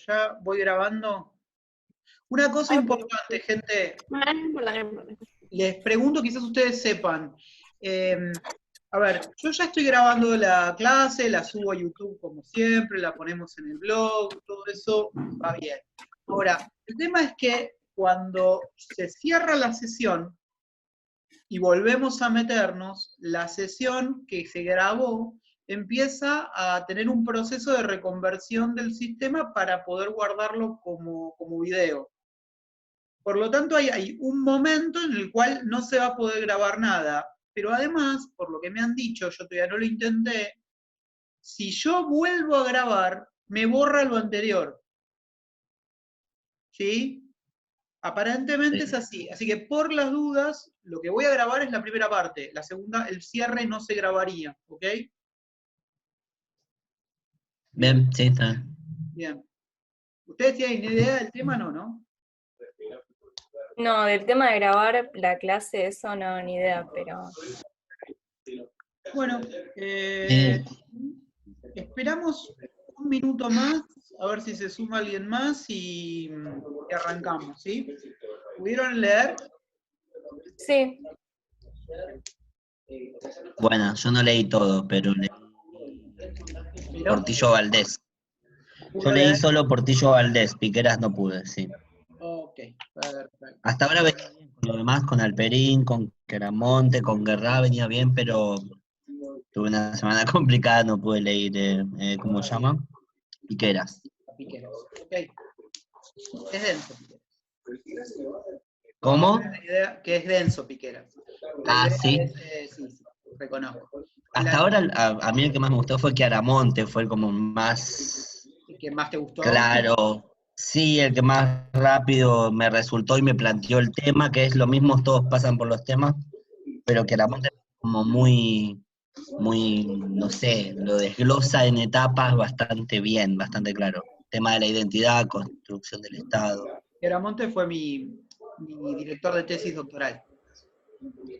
Ya voy grabando. Una cosa Ok. importante, gente, No importa, no importa. les pregunto, quizás ustedes sepan. A ver, yo ya estoy grabando la clase, la subo a YouTube como siempre, la ponemos en el blog, todo eso va bien. Ahora, el tema es que cuando se cierra la sesión y volvemos a meternos, la sesión que se grabó empieza a tener un proceso de reconversión del sistema para poder guardarlo como video. Por lo tanto, hay un momento en el cual no se va a poder grabar nada. Pero además, por lo que me han dicho, yo todavía no lo intenté, si yo vuelvo a grabar, me borra lo anterior. ¿Sí? Aparentemente es Sí. así. Así que por las dudas, lo que voy a grabar es la primera parte. La segunda, el cierre no se grabaría. ¿Ok? Bien, Bien, sí, está bien. bien. ¿Ustedes tienen idea del tema? No, ¿no? No, del tema de grabar la clase, eso no, ni idea, pero... Bueno, Eh, esperamos un minuto más, a ver si se suma alguien más y arrancamos, ¿sí? ¿Pudieron leer? Sí, bueno, yo no leí todo, pero leí ¿Pero? Portillo Valdés. Yo ¿Pudo leí leer? solo Portillo Valdés, Piqueras no pude, sí. Ok, perfecto. Hasta ahora venía bien con lo demás, con Alperín, con Queramonte, con Guerra venía bien, pero tuve una semana complicada, no pude leer, ¿cómo se llama? Piqueras. Piqueras. Ok, es denso, Piqueras. Vamos a ¿Cómo? tener la idea que es denso, Piqueras. La Ah, idea sí. es, sí, reconozco. Hasta ahora a mí el que más me gustó fue Chiaramonte, fue como más ¿El que más te gustó? claro. Sí, el que más rápido me resultó y me planteó el tema, que es lo mismo, todos pasan por los temas, pero Chiaramonte es como muy, no sé, lo desglosa en etapas bastante bien, bastante claro. Tema de la identidad, construcción del Estado. Geramonte fue mi director de tesis doctoral.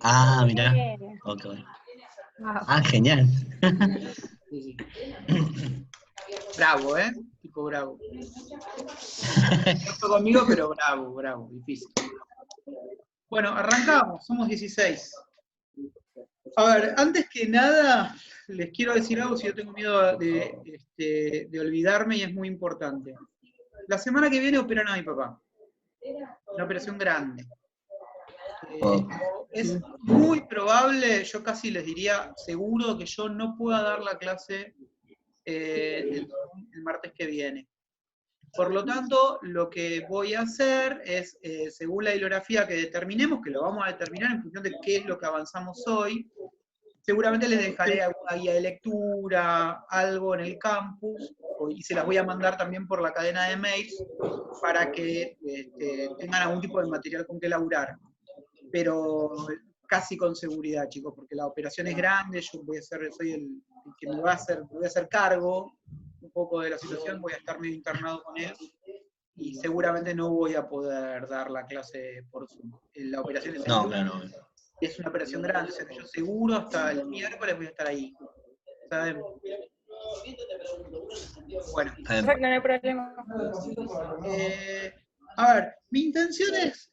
Ah, mirá. eh, Ok. wow. Ah, genial. Sí, sí. Bravo, ¿eh? Tipo bravo. No fue conmigo, pero bravo, bravo, difícil. Bueno, arrancamos, somos 16. A ver, antes que nada, les quiero decir algo si yo tengo miedo de olvidarme y es muy importante. La semana que viene operan a mi papá. Una operación grande. Oh, Es muy probable, yo casi les diría seguro, que yo no pueda dar la clase el martes que viene. Por lo tanto, lo que voy a hacer es, según la bibliografía que determinemos, que lo vamos a determinar en función de qué es lo que avanzamos hoy, seguramente les dejaré alguna guía de lectura, algo en el campus, y se las voy a mandar también por la cadena de mails para que tengan algún tipo de material con que laburar. Pero casi con seguridad, chicos, porque la operación es grande, yo soy el que me voy a hacer cargo un poco de la situación, voy a estar medio internado con él y seguramente no voy a poder dar la clase por Zoom. La operación es el no, lunes, claro. es una operación grande, o sea que yo seguro hasta el miércoles voy a estar ahí. ¿Saben? Bueno. Perfecto, no hay problema. Eh, a ver, mi intención es,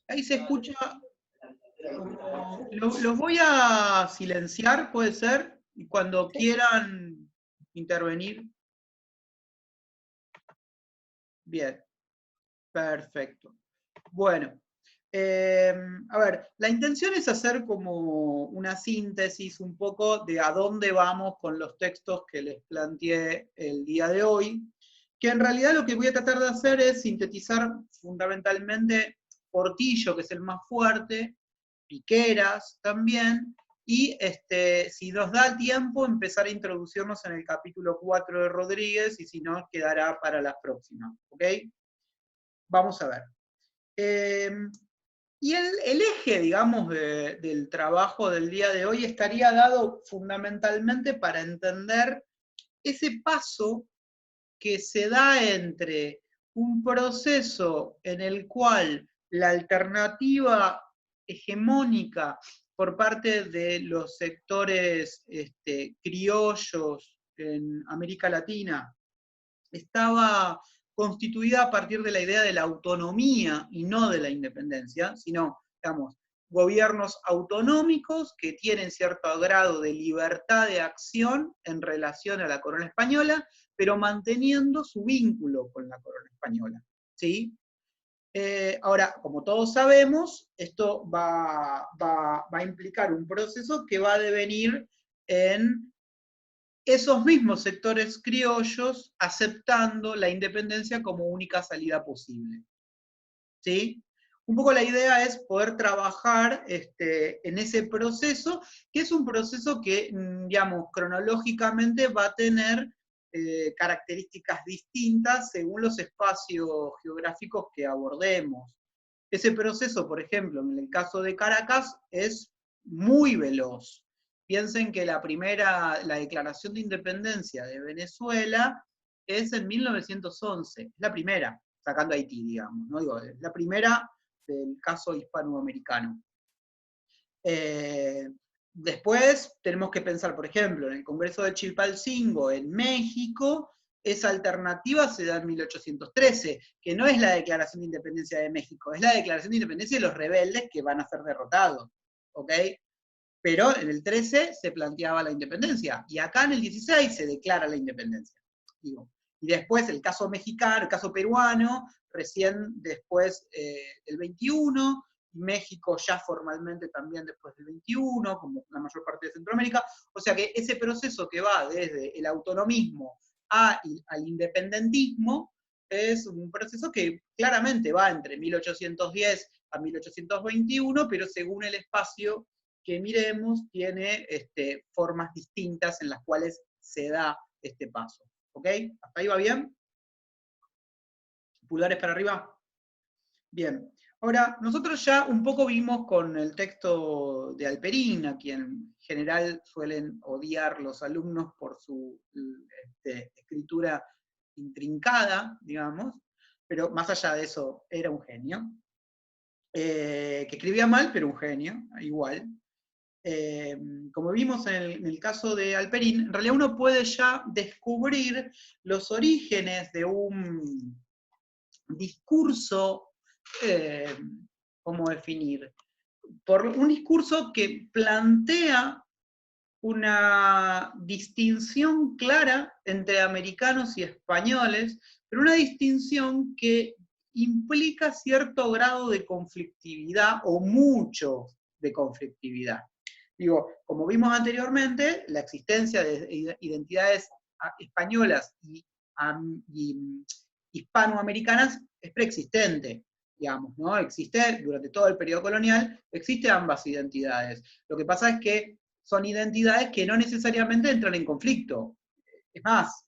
ahí se escucha, los voy a silenciar, puede ser, y cuando Sí. quieran intervenir, bien, perfecto. Bueno, a ver, la intención es hacer como una síntesis un poco de a dónde vamos con los textos que les planteé el día de hoy, que en realidad lo que voy a tratar de hacer es sintetizar fundamentalmente Portillo, que es el más fuerte, Piqueras también, y si nos da tiempo empezar a introducirnos en el capítulo 4 de Rodríguez, y si no, quedará para las próximas, ¿ok? Vamos a ver. Y el eje, digamos, del trabajo del día de hoy estaría dado fundamentalmente para entender ese paso que se da entre un proceso en el cual la alternativa hegemónica por parte de los sectores criollos en América Latina estaba constituida a partir de la idea de la autonomía y no de la independencia, sino, digamos, gobiernos autonómicos que tienen cierto grado de libertad de acción en relación a la corona española, pero manteniendo su vínculo con la corona española, ¿sí? Ahora, como todos sabemos, esto va a implicar un proceso que va a devenir en esos mismos sectores criollos aceptando la independencia como única salida posible, ¿sí? Un poco la idea es poder trabajar en ese proceso, que es un proceso que, digamos, cronológicamente va a tener características distintas según los espacios geográficos que abordemos. Ese proceso, por ejemplo, en el caso de Caracas, es muy veloz. Piensen que la declaración de independencia de Venezuela es en 1911, es la primera, sacando Haití, digamos, ¿no? Digo, es la primera del caso hispanoamericano. Después tenemos que pensar, por ejemplo, en el Congreso de Chilpancingo en México, esa alternativa se da en 1813, que no es la Declaración de Independencia de México, es la Declaración de Independencia de los rebeldes que van a ser derrotados, ¿ok? Pero en el 13 se planteaba la independencia, y acá en el 16 se declara la independencia. Digo. Y después el caso mexicano, el caso peruano, recién después del 21, México ya formalmente también después del 21, como la mayor parte de Centroamérica, o sea que ese proceso que va desde el autonomismo al independentismo es un proceso que claramente va entre 1810 a 1821, pero según el espacio que miremos, tiene formas distintas en las cuales se da este paso. ¿Ok? ¿Hasta ahí va bien? ¿Pulgares para arriba? Bien. Ahora, nosotros ya un poco vimos con el texto de Alperín, a quien en general suelen odiar los alumnos por su escritura intrincada, digamos, pero más allá de eso, era un genio. Que escribía mal, pero un genio, igual. Como vimos en el caso de Alperín, en realidad uno puede ya descubrir los orígenes de un discurso, ¿cómo definir? Por un discurso que plantea una distinción clara entre americanos y españoles, pero una distinción que implica cierto grado de conflictividad o mucho de conflictividad. Digo, como vimos anteriormente, la existencia de identidades españolas y hispanoamericanas es preexistente, digamos, ¿no? Existe durante todo el periodo colonial, existen ambas identidades. Lo que pasa es que son identidades que no necesariamente entran en conflicto. Es más,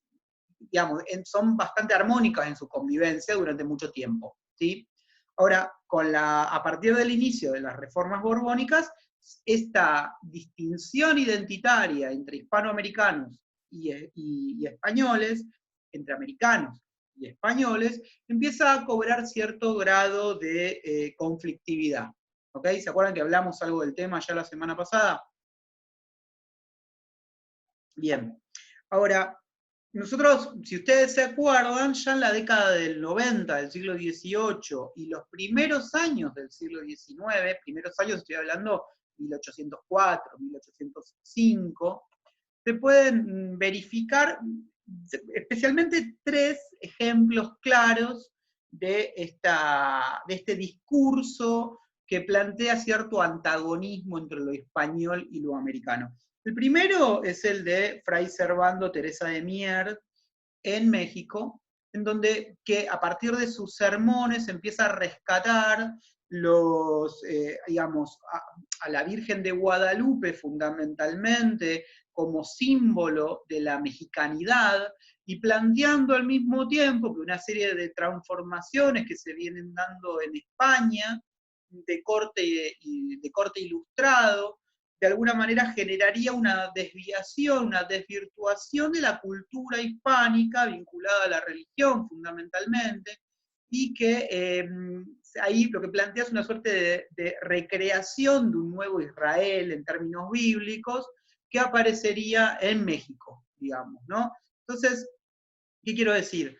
digamos, son bastante armónicas en su convivencia durante mucho tiempo, ¿sí? Ahora, a partir del inicio de las reformas borbónicas, esta distinción identitaria entre hispanoamericanos y españoles, entre americanos y españoles, empieza a cobrar cierto grado de conflictividad. ¿Ok? ¿Se acuerdan que hablamos algo del tema ya la semana pasada? Bien. Ahora, nosotros, si ustedes se acuerdan, ya en la década del 90 del siglo XVIII y los primeros años del siglo XIX, primeros años estoy hablando 1804, 1805, se pueden verificar especialmente 3 ejemplos claros de este discurso que plantea cierto antagonismo entre lo español y lo americano. El primero es el de Fray Servando Teresa de Mier en México, en donde que a partir de sus sermones empieza a rescatar digamos, a la Virgen de Guadalupe fundamentalmente como símbolo de la mexicanidad, y planteando al mismo tiempo que una serie de transformaciones que se vienen dando en España, de corte ilustrado, de alguna manera generaría una desviación, una desvirtuación de la cultura hispánica vinculada a la religión fundamentalmente, y que ahí lo que plantea es una suerte de recreación de un nuevo Israel en términos bíblicos que aparecería en México, digamos, ¿no? Entonces, ¿Qué quiero decir?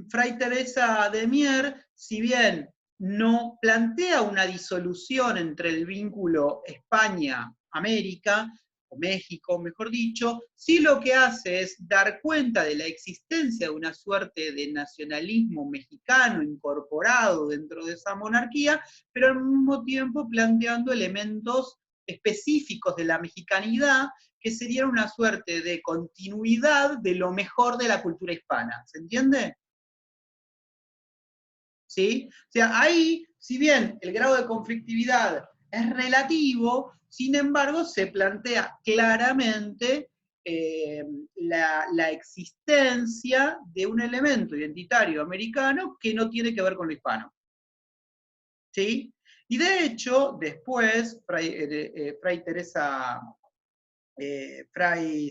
Fray Teresa de Mier, si bien no plantea una disolución entre el vínculo España-América, o México, mejor dicho, sí lo que hace es dar cuenta de la existencia de una suerte de nacionalismo mexicano incorporado dentro de esa monarquía, pero al mismo tiempo planteando elementos específicos de la mexicanidad que serían una suerte de continuidad de lo mejor de la cultura hispana. ¿Se entiende? ¿Sí? O sea, ahí, si bien el grado de conflictividad es relativo, sin embargo, se plantea claramente la existencia de un elemento identitario americano que no tiene que ver con lo hispano. ¿Sí? Y de hecho, después, Fray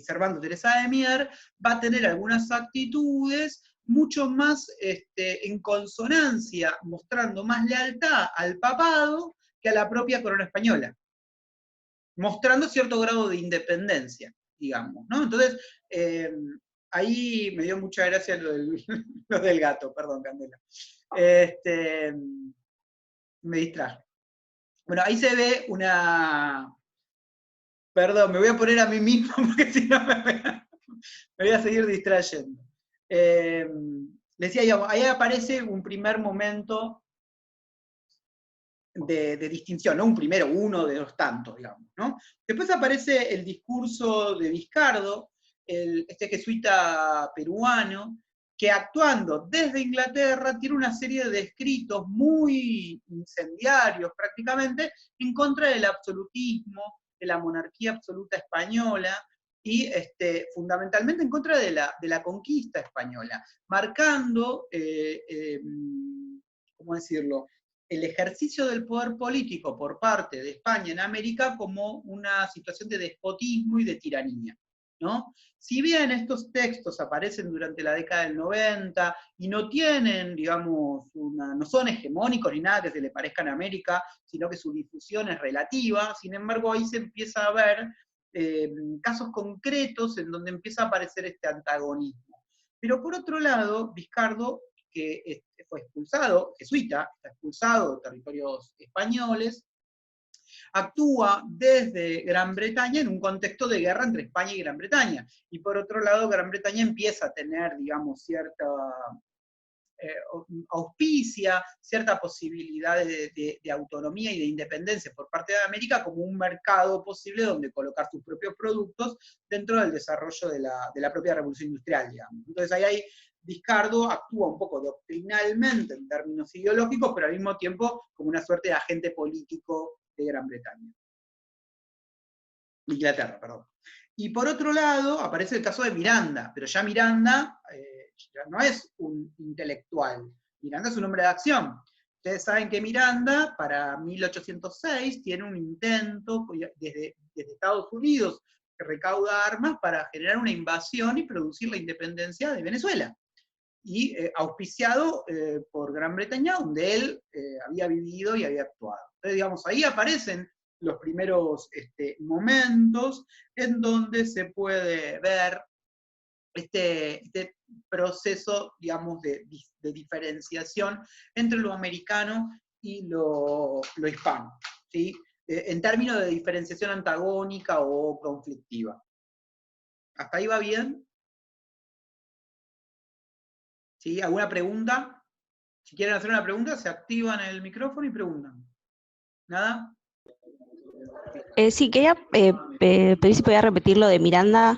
Servando Teresa de Mier va a tener algunas actitudes mucho más en consonancia, mostrando más lealtad al papado que a la propia corona española, mostrando cierto grado de independencia, digamos, ¿no? Entonces, ahí me dio mucha gracia lo del gato, perdón, Candela. Me distraje. Bueno, ahí se ve una... Perdón, me voy a poner a mí mismo porque si no me voy a seguir distrayendo. Decía, digamos, ahí aparece un primer momento de distinción, ¿no? Un primero, uno de los tantos, digamos, ¿no? Después aparece el discurso de Vizcardo, este jesuita peruano, que actuando desde Inglaterra tiene una serie de escritos muy incendiarios prácticamente en contra del absolutismo, de la monarquía absoluta española, y fundamentalmente en contra de la conquista española, marcando, ¿cómo decirlo?, el ejercicio del poder político por parte de España en América como una situación de despotismo y de tiranía, ¿no? Si bien estos textos aparecen durante la década del 90 y no tienen, digamos, no son hegemónicos ni nada que se le parezcan a América, sino que su difusión es relativa, sin embargo ahí se empieza a ver casos concretos en donde empieza a aparecer este antagonismo. Pero por otro lado, Vizcardo, que fue expulsado, jesuita, está expulsado de territorios españoles, actúa desde Gran Bretaña en un contexto de guerra entre España y Gran Bretaña. Y por otro lado, Gran Bretaña empieza a tener, digamos, cierta auspicia, cierta posibilidad de autonomía y de independencia por parte de América como un mercado posible donde colocar sus propios productos dentro del desarrollo de la propia revolución industrial, digamos. Entonces ahí Vizcardo actúa un poco doctrinalmente en términos ideológicos, pero al mismo tiempo como una suerte de agente político de Gran Bretaña. Inglaterra, perdón. Y por otro lado, aparece el caso de Miranda, pero ya Miranda ya no es un intelectual, Miranda es un hombre de acción. Ustedes saben que Miranda, para 1806, tiene un intento desde Estados Unidos, que recauda armas para generar una invasión y producir la independencia de Venezuela. Y auspiciado por Gran Bretaña, donde él había vivido y había actuado. Entonces, digamos, ahí aparecen los primeros momentos en donde se puede ver este proceso, digamos, de diferenciación entre lo americano y lo hispano, ¿sí? En términos de diferenciación antagónica o conflictiva. ¿Hasta ahí va bien? ¿Sí? ¿Alguna pregunta? Si quieren hacer una pregunta, se activan el micrófono y preguntan. ¿Nada? Sí, quería pedir si podía repetir lo de Miranda,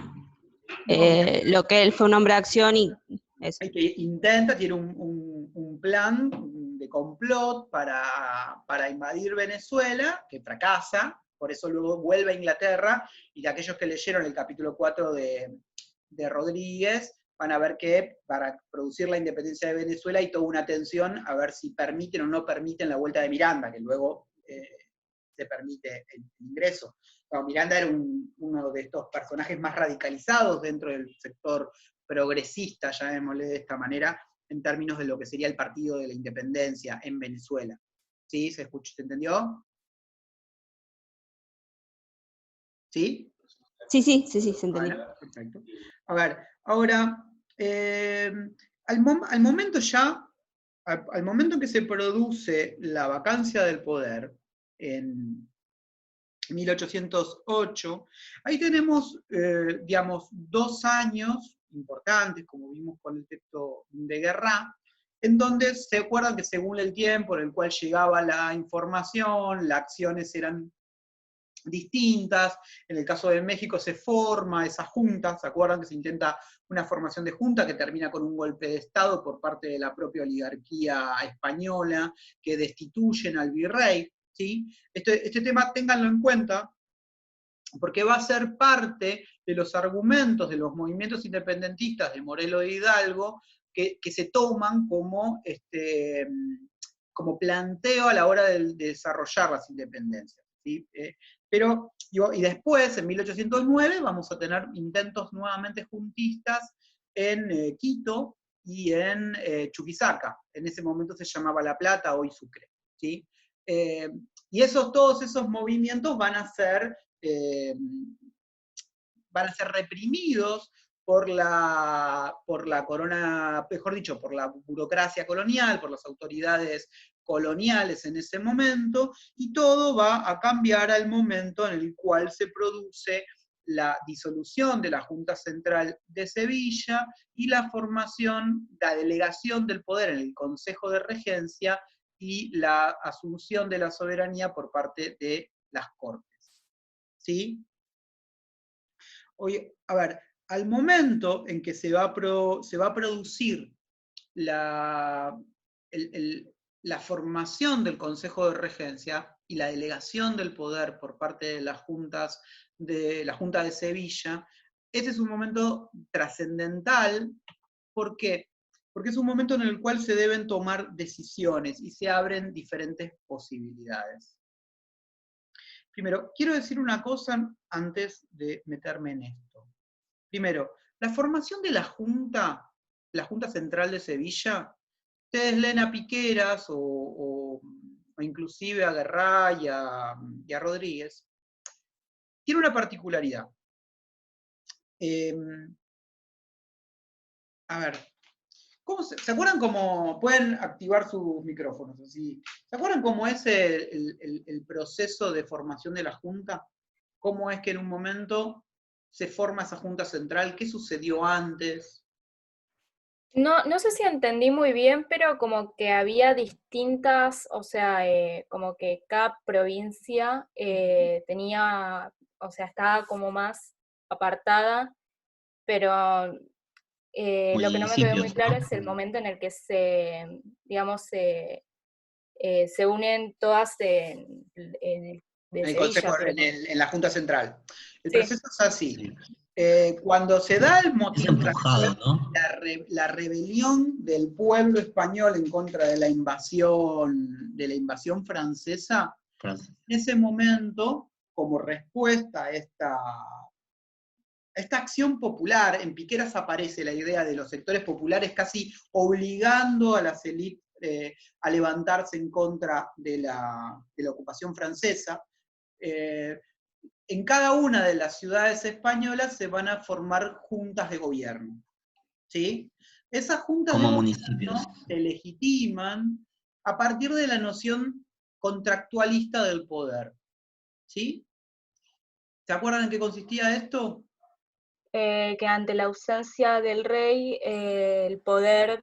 lo que él fue un hombre de acción y eso. Que intenta, tiene un plan de complot para invadir Venezuela, que fracasa, por eso luego vuelve a Inglaterra, y de aquellos que leyeron el capítulo 4 de Rodríguez, van a ver que para producir la independencia de Venezuela hay toda una tensión a ver si permiten o no permiten la vuelta de Miranda, que luego se permite el ingreso. Bueno, Miranda era uno de estos personajes más radicalizados dentro del sector progresista, llamémosle de esta manera, en términos de lo que sería el Partido de la Independencia en Venezuela. ¿Sí? ¿Se entendió? ¿Sí? Sí, se entendió. Bueno, perfecto. A ver, ahora, Al momento ya, al momento en que se produce la vacancia del poder, en 1808, ahí tenemos, digamos, 2 años importantes, como vimos con el texto de Guerra, en donde se acuerdan que según el tiempo en el cual llegaba la información, las acciones eran distintas. En el caso de México se forma esa junta, ¿se acuerdan que se intenta una formación de junta que termina con un golpe de Estado por parte de la propia oligarquía española, que destituyen al virrey? ¿Sí? Este tema ténganlo en cuenta, porque va a ser parte de los argumentos de los movimientos independentistas de Morelos e Hidalgo que se toman como planteo a la hora de desarrollar las independencias. ¿Sí? Y después, en 1809, vamos a tener intentos nuevamente juntistas en Quito y en Chuquisaca. En ese momento se llamaba La Plata, hoy Sucre. ¿Sí? Y todos esos movimientos van a ser reprimidos por la corona, mejor dicho, por la burocracia colonial, por las autoridades coloniales en ese momento, y todo va a cambiar al momento en el cual se produce la disolución de la Junta Central de Sevilla y la formación, la delegación del poder en el Consejo de Regencia y la asunción de la soberanía por parte de las Cortes. ¿Sí? Oye, a ver, al momento en que se va a producir la formación del Consejo de Regencia y la delegación del poder por parte de las juntas de la Junta de Sevilla, ese es un momento trascendental. ¿Por qué? Porque es un momento en el cual se deben tomar decisiones y se abren diferentes posibilidades. Primero, quiero decir una cosa antes de meterme en esto. Primero, la formación de la Junta Central de Sevilla, ustedes leen a Piqueras o inclusive a Guerra y a Rodríguez, tiene una particularidad. A ver, ¿se acuerdan cómo pueden activar sus micrófonos? Así? ¿Se acuerdan cómo es el proceso de formación de la Junta? ¿Cómo es que en un momento se forma esa Junta Central? ¿Qué sucedió antes? No sé si entendí muy bien, pero como que había distintas, o sea, como que cada provincia tenía, o sea, estaba como más apartada, pero lo que no me quedó muy Municipios, claro ¿no? es el momento en el que digamos, se unen todas de En el Sevilla, Consejo, pero en la Junta Central. El sí. proceso es así. Sí. Cuando se da el Es motín, empujado, ¿no? la rebelión del pueblo español en contra de la invasión francesa, en ese momento, como respuesta a esta acción popular, en Piqueras aparece la idea de los sectores populares casi obligando a las élites a levantarse en contra de la ocupación francesa. En cada una de las ciudades españolas se van a formar juntas de gobierno. ¿Sí? Esas juntas de Como gobierno municipios. se legitiman a partir de la noción contractualista del poder. ¿Sí? ¿Se acuerdan en qué consistía esto? Que ante la ausencia del rey, el poder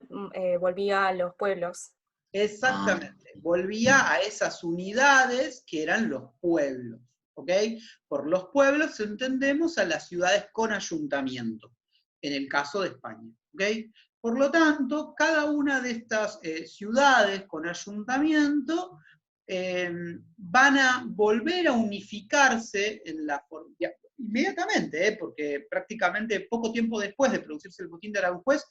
volvía a los pueblos. Exactamente. Volvía a esas unidades que eran los pueblos. ¿Ok? Por los pueblos entendemos a las ciudades con ayuntamiento, en el caso de España. ¿Ok? Por lo tanto, cada una de estas ciudades con ayuntamiento van a volver a unificarse inmediatamente, porque prácticamente poco tiempo después de producirse el motín de Aranjuez,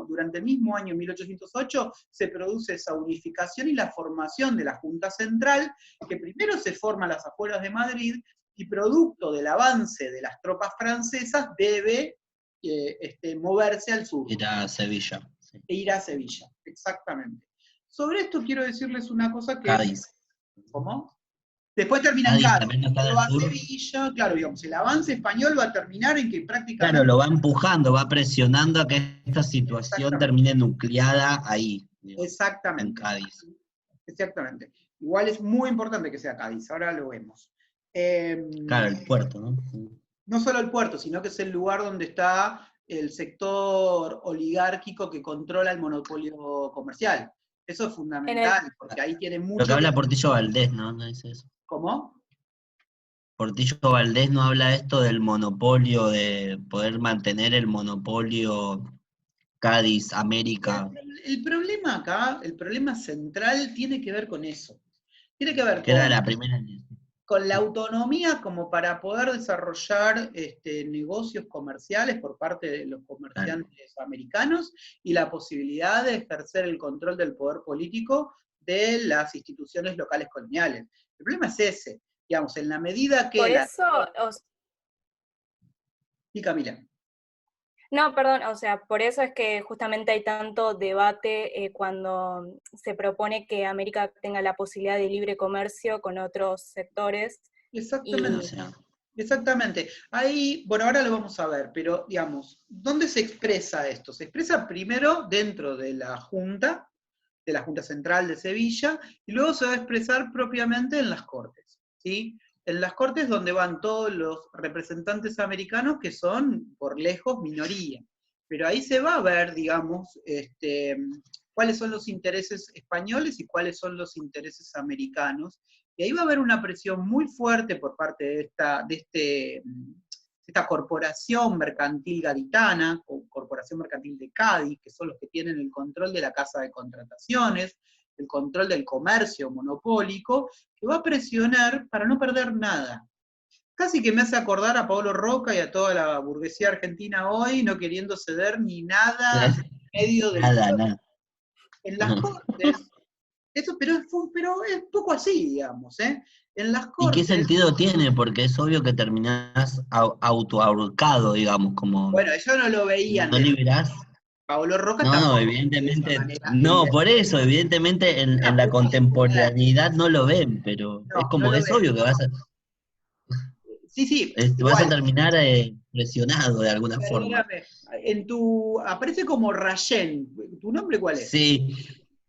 durante el mismo año 1808, se produce esa unificación y la formación de la Junta Central, que primero se forma a las afueras de Madrid, y producto del avance de las tropas francesas debe moverse al sur. Ir a Sevilla. Sí. E ir a Sevilla, exactamente. Sobre esto quiero decirles una cosa que... Cádiz. ¿Cómo? Después termina en Cádiz Cádiz, también no está en luego el a sur. Sevilla, claro, digamos, el avance español va a terminar en que Claro, prácticamente... lo va empujando, va presionando a que esta situación Exactamente, termine nucleada ahí, digamos, en exactamente, Cádiz. exactamente. Igual es muy importante que sea Cádiz, ahora lo vemos. Claro, el puerto, ¿no? No solo el puerto, sino que es el lugar donde está el sector oligárquico que controla el monopolio comercial. Eso es En el, fundamental, porque ahí tiene Lo que mucho que... habla Portillo Valdés, ¿no? ¿No dice eso? ¿Cómo? Portillo Valdés no habla esto del monopolio, de poder mantener el monopolio Cádiz, El, América, el problema acá, el problema central tiene que ver con eso. Tiene que ver que era la primera. con la autonomía como para poder desarrollar negocios comerciales por parte de los comerciantes americanos y la posibilidad de ejercer el control del poder político de las instituciones locales coloniales. El problema es ese, digamos, en la medida que por la... eso, Y Camila. no, perdón, o sea, por eso es que justamente hay tanto debate cuando se propone que América tenga la posibilidad de libre comercio con otros sectores. Bueno, o Exactamente. sea, Exactamente. Ahí, bueno, ahora lo vamos a ver, pero digamos, ¿dónde se expresa esto? Se expresa primero dentro de la Junta Central de Sevilla, y luego se va a expresar propiamente en las Cortes, ¿sí? En las Cortes donde van todos los representantes americanos que son, por lejos, minoría. Pero ahí se va a ver, digamos, cuáles son los intereses españoles y cuáles son los intereses americanos, y ahí va a haber una presión muy fuerte por parte de esta corporación mercantil gaditana, o corporación mercantil de Cádiz, que son los que tienen el control de la casa de contrataciones, el control del comercio monopólico, que va a presionar para no perder nada. Casi que me hace acordar a Pablo Roca y a toda la burguesía argentina hoy, no queriendo ceder ni nada en medio del... nada. En las Cortes, eso, pero es poco así, digamos, ¿eh? En las ¿Y qué Cortes, sentido tiene? Porque es obvio que terminás autoahorcado, digamos, como bueno, ellos no lo veían no de liberás. Pablo Roca No, tampoco de esa evidentemente, manera. no, por eso, evidentemente en la Una forma de ver. contemporaneidad no lo ven, pero es No, no como, lo es ven. obvio que Sí, sí, vas a igual, terminar presionado de alguna forma. perdóname. Aparece como Rayen. ¿Tu nombre cuál es? Sí,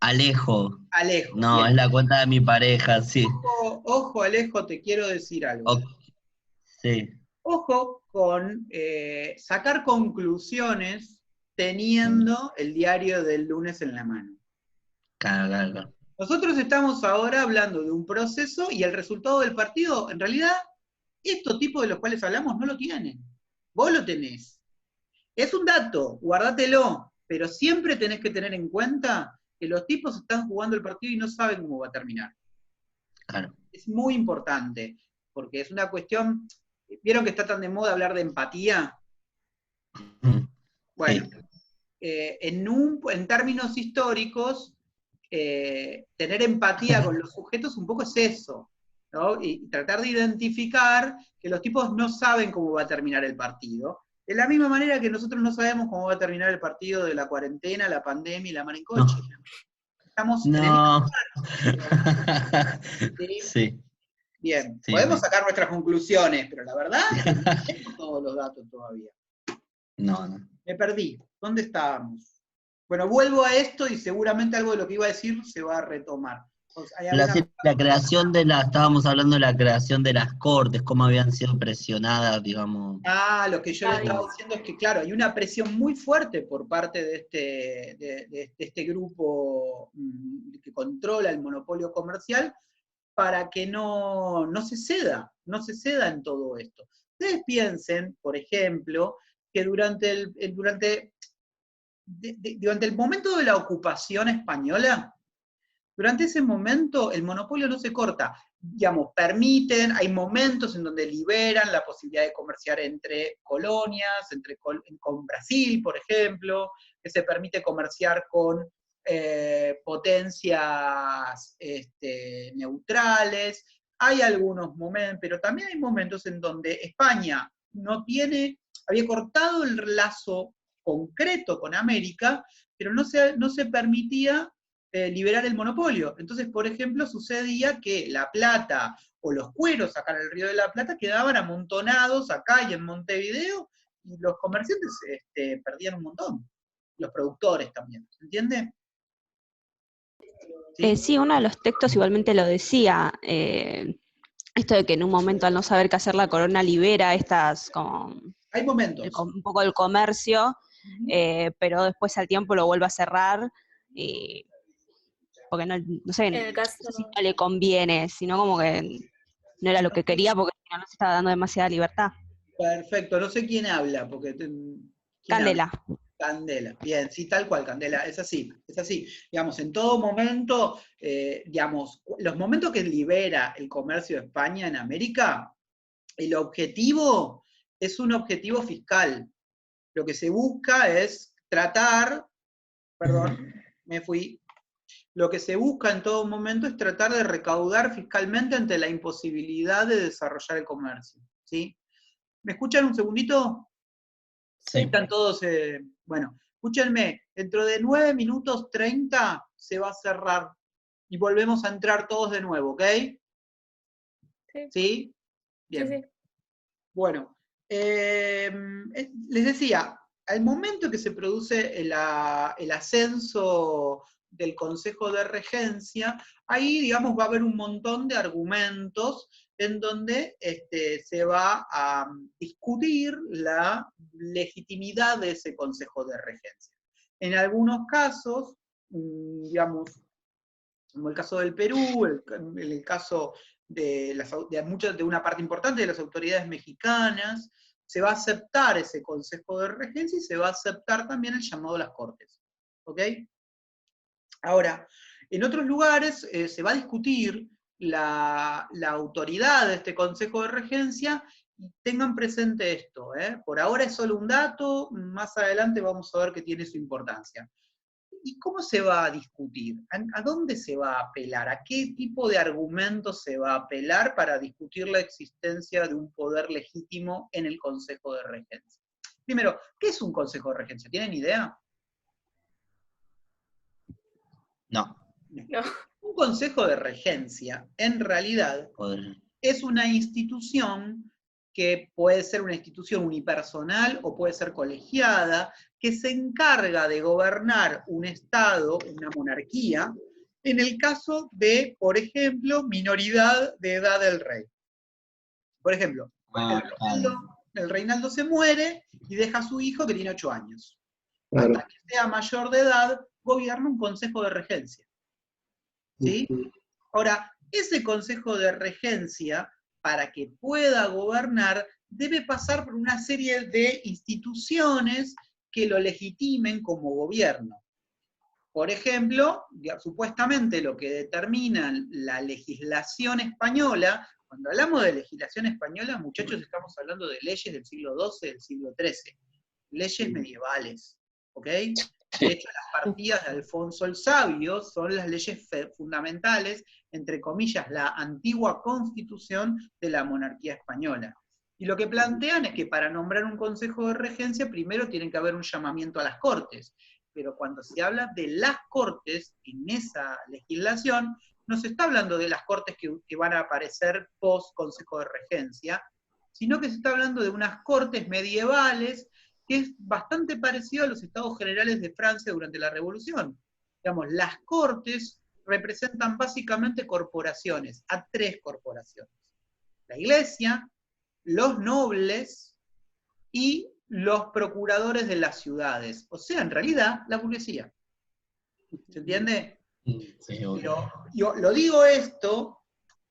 Alejo. Alejo. No, Bien. es la cuenta de mi pareja, sí. Ojo, Alejo, te quiero decir algo. O- sí. Ojo con sacar conclusiones Mm, teniendo el diario del lunes en la mano. claro, claro, claro. Nosotros estamos ahora hablando de un proceso y el resultado del partido, en realidad, estos tipos de los cuales hablamos no lo tienen. Vos lo tenés. Es un dato, guardátelo, pero siempre tenés que tener en cuenta que los tipos están jugando el partido y no saben cómo va a terminar. Claro. Es muy importante, porque es una cuestión, ¿vieron que está tan de moda hablar de empatía? Mm, Bueno, sí. en términos históricos, tener empatía con los sujetos un poco es eso, ¿no? Y tratar de identificar que los tipos no saben cómo va a terminar el partido, de la misma manera que nosotros no sabemos cómo va a terminar el partido de la cuarentena, la pandemia y la mar en No. coche. Estamos en el mismo No. barco, ¿sí? Sí, Bien, sí, podemos sí. sacar nuestras conclusiones, pero la verdad es que no tenemos todos los datos todavía. No, no. Me perdí. ¿Dónde estábamos? Bueno, vuelvo a esto y seguramente algo de lo que iba a decir se va a retomar. O sea, ¿hay alguna... Sí, estábamos hablando de la creación de las cortes, cómo habían sido presionadas, digamos. Lo que yo le estaba diciendo es que, claro, hay una presión muy fuerte por parte de este grupo que controla el monopolio comercial para que no se ceda en todo esto. Ustedes piensen, por ejemplo, que durante el momento de la ocupación española, durante ese momento el monopolio no se corta. Digamos, hay momentos en donde liberan la posibilidad de comerciar entre colonias, con Brasil, por ejemplo, que se permite comerciar con potencias neutrales. Hay algunos momentos, pero también hay momentos en donde España había cortado el lazo concreto con América, pero no se permitía liberar el monopolio. Entonces, por ejemplo, sucedía que La Plata o los cueros acá en el Río de la Plata quedaban amontonados acá y en Montevideo, y los comerciantes perdían un montón. Los productores también, ¿se entiende? ¿Sí? Sí, uno de los textos igualmente lo decía, esto de que en un momento al no saber qué hacer la corona libera estas como Hay momentos. un poco el comercio, pero después al tiempo lo vuelve a cerrar, porque no sé, En el caso, no sé si no le conviene, sino como que no era lo que quería porque si no, no se estaba dando demasiada libertad. Perfecto, no sé quién habla, porque... ¿quién Candela. habla? Candela, bien, sí, tal cual, Candela, es así, es así. Digamos, en todo momento, digamos, los momentos que libera el comercio de España en América, el objetivo es un objetivo fiscal. Lo que se busca es tratar, perdón, me fui, lo que se busca en todo momento es tratar de recaudar fiscalmente ante la imposibilidad de desarrollar el comercio, ¿sí? ¿Me escuchan un segundito? Sí. Están todos, bueno, escúchenme, dentro de 9 minutos 30 se va a cerrar y volvemos a entrar todos de nuevo, ¿ok? sí, ¿Sí? Bien. sí. Bueno, les decía, al momento que se produce el ascenso del Consejo de Regencia, ahí, digamos, va a haber un montón de argumentos en donde se va a discutir la legitimidad de ese Consejo de Regencia. En algunos casos, digamos, como el caso del Perú, el caso de una parte importante de las autoridades mexicanas, se va a aceptar ese Consejo de Regencia y se va a aceptar también el llamado a las Cortes. ¿Ok? Ahora, en otros lugares se va a discutir la autoridad de este Consejo de Regencia, y tengan presente esto, por ahora es solo un dato, más adelante vamos a ver que tiene su importancia. ¿Y cómo se va a discutir? ¿A dónde se va a apelar? ¿A qué tipo de argumentos se va a apelar para discutir la existencia de un poder legítimo en el Consejo de Regencia? Primero, ¿qué es un Consejo de Regencia? ¿Tienen idea? No. No. Un Consejo de Regencia, en realidad, Poder. es una institución que puede ser una institución unipersonal o puede ser colegiada, que se encarga de gobernar un Estado, una monarquía, en el caso de, por ejemplo, minoridad de edad del rey. Por ejemplo, el Reinaldo se muere y deja a su hijo que tiene 8 años. Claro. Hasta que sea mayor de edad, gobierna un consejo de regencia. ¿Sí? Ahora, ese consejo de regencia, para que pueda gobernar, debe pasar por una serie de instituciones que lo legitimen como gobierno. Por ejemplo, supuestamente lo que determina la legislación española, cuando hablamos de legislación española, muchachos, estamos hablando de leyes del siglo XII, del siglo XIII, leyes medievales, ¿ok? De hecho, las partidas de Alfonso el Sabio son las leyes fundamentales, entre comillas, la antigua constitución de la monarquía española. Y lo que plantean es que para nombrar un consejo de regencia, primero tiene que haber un llamamiento a las Cortes. Pero cuando se habla de las Cortes en esa legislación, no se está hablando de las Cortes que van a aparecer post-consejo de regencia, sino que se está hablando de unas Cortes medievales que es bastante parecido a los Estados Generales de Francia durante la Revolución. Digamos, las Cortes representan básicamente corporaciones, a 3 corporaciones. La Iglesia, los nobles y los procuradores de las ciudades. O sea, en realidad, la burguesía. ¿Se entiende? Sí, obvio. Yo lo digo esto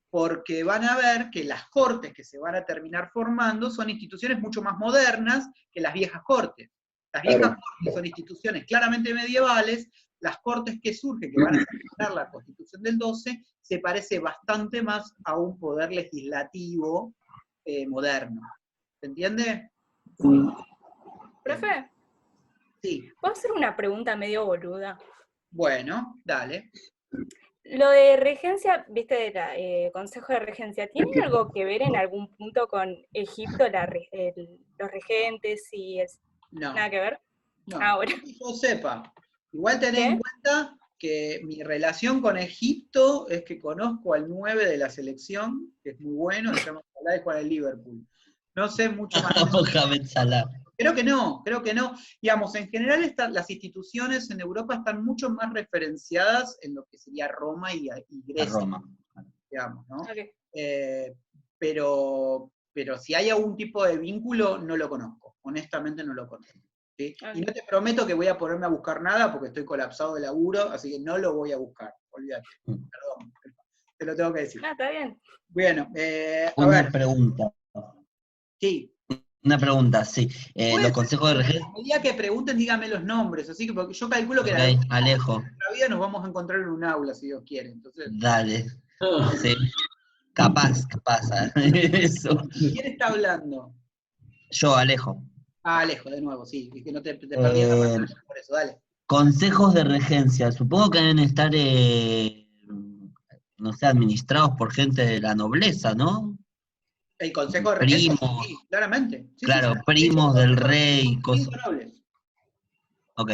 porque van a ver que las cortes que se van a terminar formando son instituciones mucho más modernas que las viejas cortes. Las viejas cortes son instituciones claramente medievales, las cortes que surgen, que van a sacar la Constitución del 12, se parece bastante más a un poder legislativo moderno. ¿Se entiende? Profe, Sí. ¿puedo hacer una pregunta medio boluda? Bueno, dale. Lo de regencia, viste, de la, Consejo de Regencia, ¿tiene algo que ver en algún punto con Egipto, los regentes y No. nada que ver? No, Ahora. que yo sepa. Igual tened en ¿Qué? cuenta que mi relación con Egipto es que conozco al 9 de la selección, que es muy bueno, se llama Salah y juega en Liverpool. No sé mucho más. Mohamed Salah. Creo que no. Digamos, en general las instituciones en Europa están mucho más referenciadas en lo que sería Roma y Grecia, Roma. digamos, ¿no? Ok. Pero si hay algún tipo de vínculo, no lo conozco. Honestamente no lo conozco. ¿Sí? Y no te prometo que voy a ponerme a buscar nada porque estoy colapsado de laburo, así que no lo voy a buscar. Olvídate. Perdón. Te lo tengo que decir. Está bien. Bueno, a Una ver. pregunta. Sí. Una pregunta, sí. Los consejos de A regencia. medida que pregunten, dígame los nombres, así que porque yo calculo que Ok, Alejo. la vida nos vamos a encontrar en un aula, si Dios quiere. Entonces, Dale. Sí. Capaz. Eso. ¿quién está hablando? Yo, Alejo. Ah, Alejo, de nuevo, sí, que no te perdí en la pantalla, por eso, dale. Consejos de regencia. Supongo que deben estar, no sé, administrados por gente de la nobleza, ¿no? El Consejo de Regencia, Primos. sí, claramente. Sí, Claro, sí. primos del rey, Son cosas. 5 nobles. Ok.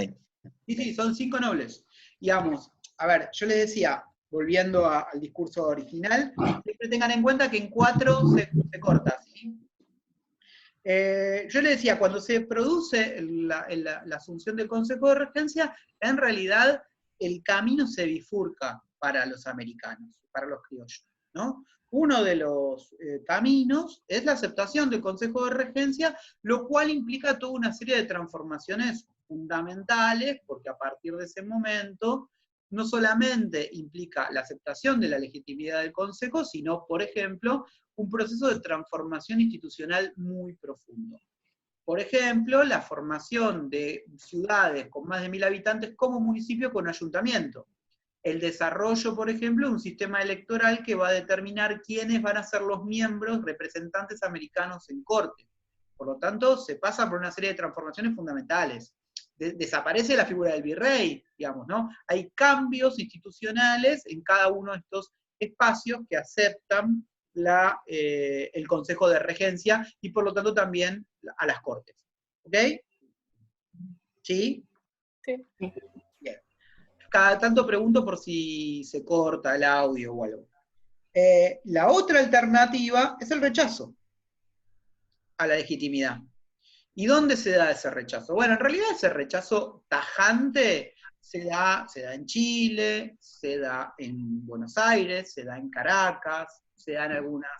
Sí, son 5 nobles. Digamos, a ver, yo les decía, volviendo al discurso original, siempre tengan en cuenta que en 4 se corta, ¿sí? Yo le decía, cuando se produce la asunción del Consejo de Regencia, en realidad el camino se bifurca para los americanos, para los criollos, ¿no? Uno de los caminos es la aceptación del Consejo de Regencia, lo cual implica toda una serie de transformaciones fundamentales, porque a partir de ese momento no solamente implica la aceptación de la legitimidad del Consejo, sino, por ejemplo, un proceso de transformación institucional muy profundo. Por ejemplo, la formación de ciudades con más de 1000 habitantes como municipio con ayuntamiento. El desarrollo, por ejemplo, de un sistema electoral que va a determinar quiénes van a ser los miembros, representantes americanos en corte. Por lo tanto, se pasa por una serie de transformaciones fundamentales. Desaparece la figura del virrey, digamos, ¿no? Hay cambios institucionales en cada uno de estos espacios que aceptan el Consejo de Regencia y por lo tanto también a las Cortes. ¿Ok? ¿Sí? Sí. Bien. Cada tanto pregunto por si se corta el audio o algo. La otra alternativa es el rechazo a la legitimidad. ¿Y dónde se da ese rechazo? Bueno, en realidad ese rechazo tajante se da en Chile, se da en Buenos Aires, se da en Caracas, se da en algunas,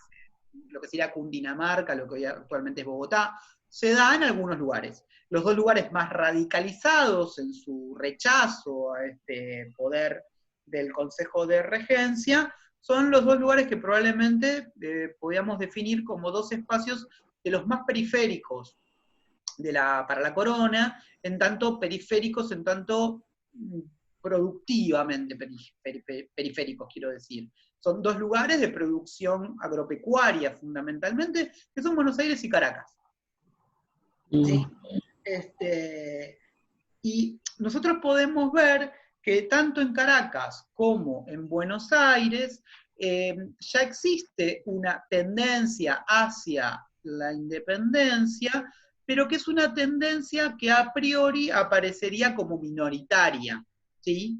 lo que sería Cundinamarca, lo que hoy actualmente es Bogotá, se da en algunos lugares. Los dos lugares más radicalizados en su rechazo a este poder del Consejo de Regencia son los dos lugares que probablemente podríamos definir como dos espacios de los más periféricos para la corona, en tanto periféricos, en tanto productivamente periféricos, quiero decir. Son dos lugares de producción agropecuaria, fundamentalmente, que son Buenos Aires y Caracas. ¿Sí? Y nosotros podemos ver que tanto en Caracas como en Buenos Aires ya existe una tendencia hacia la independencia, pero que es una tendencia que a priori aparecería como minoritaria, ¿sí?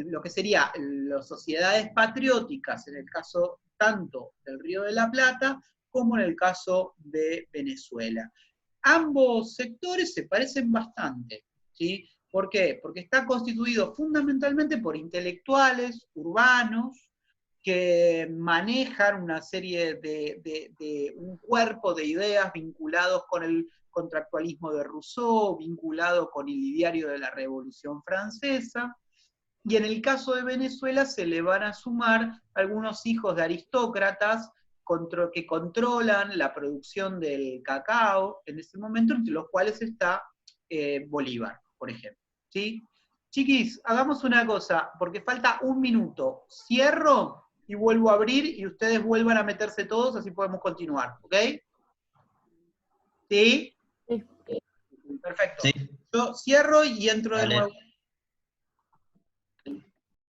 Lo que sería las sociedades patrióticas, en el caso tanto del Río de la Plata, como en el caso de Venezuela. Ambos sectores se parecen bastante, ¿sí? ¿Por qué? Porque está constituido fundamentalmente por intelectuales urbanos, que manejan una serie de un cuerpo de ideas vinculados con el contractualismo de Rousseau, vinculado con el ideario de la Revolución Francesa, y en el caso de Venezuela se le van a sumar algunos hijos de aristócratas que controlan la producción del cacao en ese momento, entre los cuales está Bolívar, por ejemplo. ¿Sí? Chiquis, hagamos una cosa, porque falta 1 minuto. Cierro y vuelvo a abrir y ustedes vuelvan a meterse todos, así podemos continuar, ¿ok? ¿Sí? Sí. Perfecto. Sí. Yo cierro y entro de Dale. nuevo